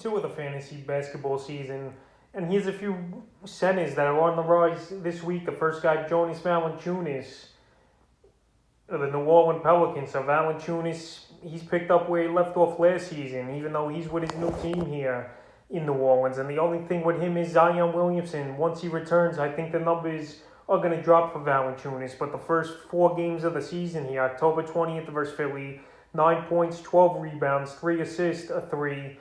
2 of the fantasy basketball season. And here's a few centers that are on the rise this week. The first guy, Jonas Valanciunas of the New Orleans Pelicans. So Valanciunas, he's picked up where he left off last season, even though he's with his new team here in New Orleans. And the only thing with him is Zion Williamson. Once he returns, I think the numbers are going to drop for Valanciunas. But the first 4 games of the season here, October 20th versus Philly, 9 points, 12 rebounds, 3 assists, a 3,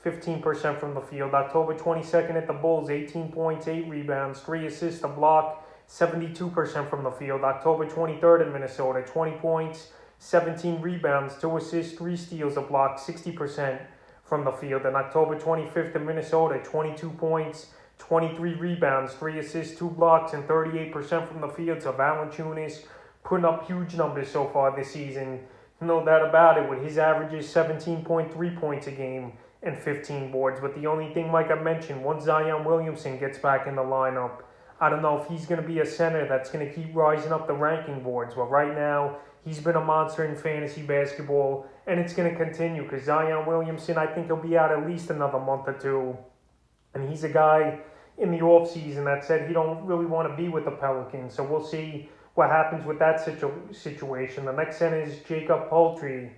15% from the field. October 22nd at the Bulls, 18 points, 8 rebounds, 3 assists, a block, 72% from the field. October 23rd in Minnesota, 20 points, 17 rebounds, 2 assists, 3 steals, a block, 60% from the field. And October 25th in Minnesota, 22 points, 23 rebounds, 3 assists, 2 blocks, and 38% from the field. So Valanciunas putting up huge numbers so far this season. No doubt about it, with his averages 17.3 points a game and 15 boards. But the only thing, like I mentioned, once Zion Williamson gets back in the lineup, I don't know if he's going to be a center that's going to keep rising up the ranking boards. But right now, he's been a monster in fantasy basketball, and it's going to continue because Zion Williamson, I think he'll be out at least another month or 2. And he's a guy in the offseason that said he don't really want to be with the Pelicans. So we'll see what happens with that situation. The next center is Jacob Poeltry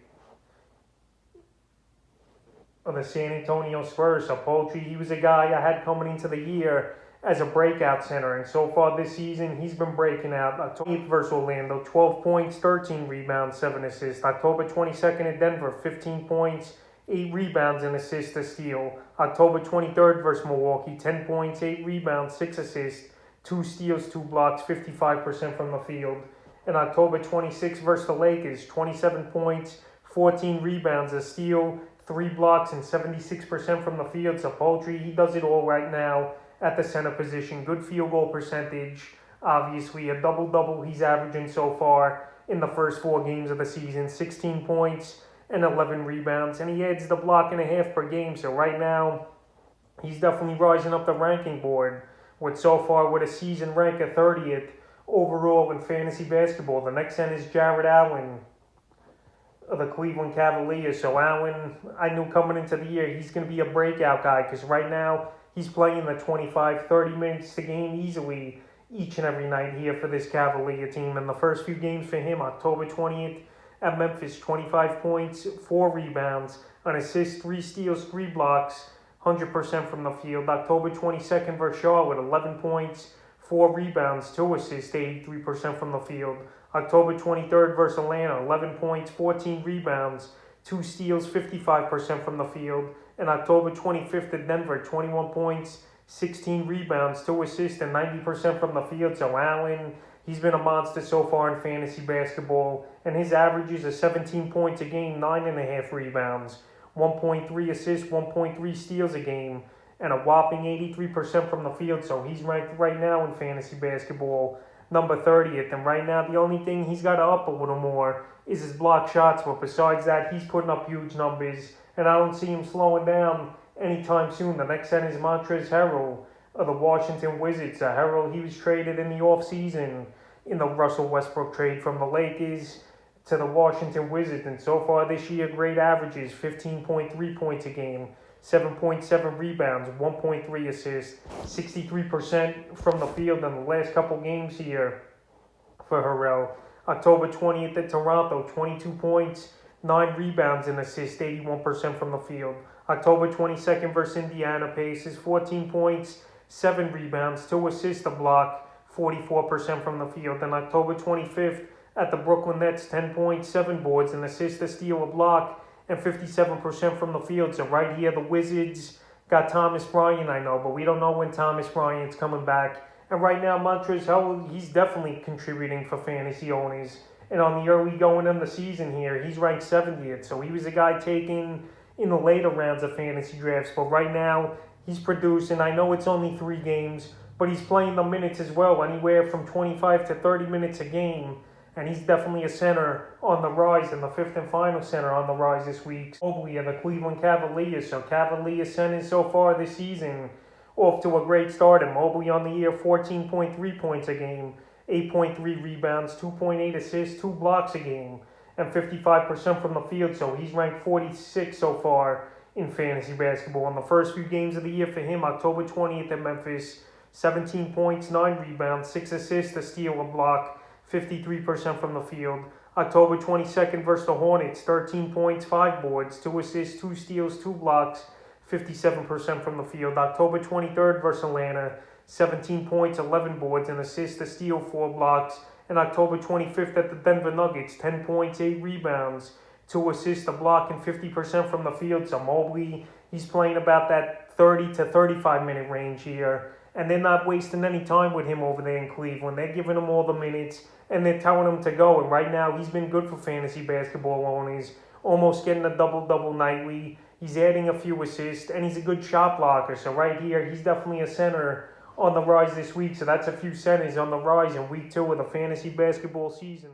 of the San Antonio Spurs. So Poeltry, he was a guy I had coming into the year as a breakout center, and so far this season he's been breaking out. October 8th versus Orlando, 12 points, 13 rebounds, 7 assists. October 22nd at Denver, 15 points, 8 rebounds, and assist, a steal. October 23rd versus Milwaukee, 10 points, 8 rebounds, 6 assists, 2 steals, 2 blocks, 55% from the field. And October 26th versus the Lakers, 27 points, 14 rebounds, a steal, 3 blocks, and 76% from the field. So Poeltry, he does it all right now at the center position. Good field goal percentage. Obviously, a double-double he's averaging so far in the first 4 games of the season. 16 points and 11 rebounds. And he adds the block and a half per game. So right now, he's definitely rising up the ranking board with so far with a season rank of 30th overall in fantasy basketball. The next center is Jarrett Allen of the Cleveland Cavaliers. So Allen, I knew coming into the year, he's going to be a breakout guy because right now, he's playing the 25, 30 minutes a game easily each and every night here for this Cavalier team. And the first few games for him, October 20th at Memphis, 25 points, 4 rebounds, an assist, 3 steals, 3 blocks, 100% from the field. October 22nd versus Charlotte, 11 points, 4 rebounds, 2 assists, 83% from the field. October 23rd versus Atlanta, 11 points, 14 rebounds, 2 steals, 55% from the field. And October 25th at Denver, 21 points, 16 rebounds, 2 assists, and 90% from the field. So Allen, he's been a monster so far in fantasy basketball. And his averages are 17 points a game, 9.5 rebounds, 1.3 assists, 1.3 steals a game, and a whopping 83% from the field. So he's ranked right now in fantasy basketball number 30th. And right now, the only thing he's got to up a little more is his block shots. But besides that, he's putting up huge numbers, and I don't see him slowing down anytime soon. The next center is Montrezl Harrell of the Washington Wizards. Harrell, he was traded in the offseason in the Russell Westbrook trade from the Lakers to the Washington Wizards. And so far this year, great averages, 15.3 points a game, 7.7 rebounds, 1.3 assists, 63% from the field in the last couple games here for Harrell. October 20th at Toronto, 22 points, 9 rebounds and assists, 81% from the field. October 22nd versus Indiana Pacers, 14 points, 7 rebounds, 2 assists, a block, 44% from the field. And October 25th at the Brooklyn Nets, 10 points, 7 boards, an assist, a steal, a block, and 57% from the field. So right here, the Wizards got Thomas Bryant, I know, but we don't know when Thomas Bryant's coming back. And right now, Montrezl Harrell, he's definitely contributing for fantasy owners. And on the early going in the season here, he's ranked 70th. So he was a guy taken in the later rounds of fantasy drafts. But right now, he's producing. I know it's only 3 games, but he's playing the minutes as well, anywhere from 25 to 30 minutes a game. And he's definitely a center on the rise, and the 5th and final center on the rise this week. Mobley of the Cleveland Cavaliers. So Cavaliers centers so far this season off to a great start. And Mobley on the year, 14.3 points a game, 8.3 rebounds, 2.8 assists, 2 blocks a game, and 55% from the field. So he's ranked 46 so far in fantasy basketball. In the first few games of the year for him, October 20th at Memphis, 17 points, 9 rebounds, 6 assists, a steal, a block, 53% from the field. October 22nd versus the Hornets, 13 points, 5 boards, 2 assists, 2 steals, 2 blocks, 57% from the field. October 23rd versus Atlanta, 17 points, 11 boards, an assist, a steal, 4 blocks. And October 25th at the Denver Nuggets, 10 points, 8 rebounds, 2 assists, a block, and 50% from the field. So Mobley, he's playing about that 30 to 35 minute range here. And they're not wasting any time with him over there in Cleveland. They're giving him all the minutes, and they're telling him to go. And right now, he's been good for fantasy basketball owners, almost getting a double-double nightly. He's adding a few assists, and he's a good shot blocker. So right here, he's definitely a center on the rise this week. So that's a few centers on the rise in week 2 of the fantasy basketball season.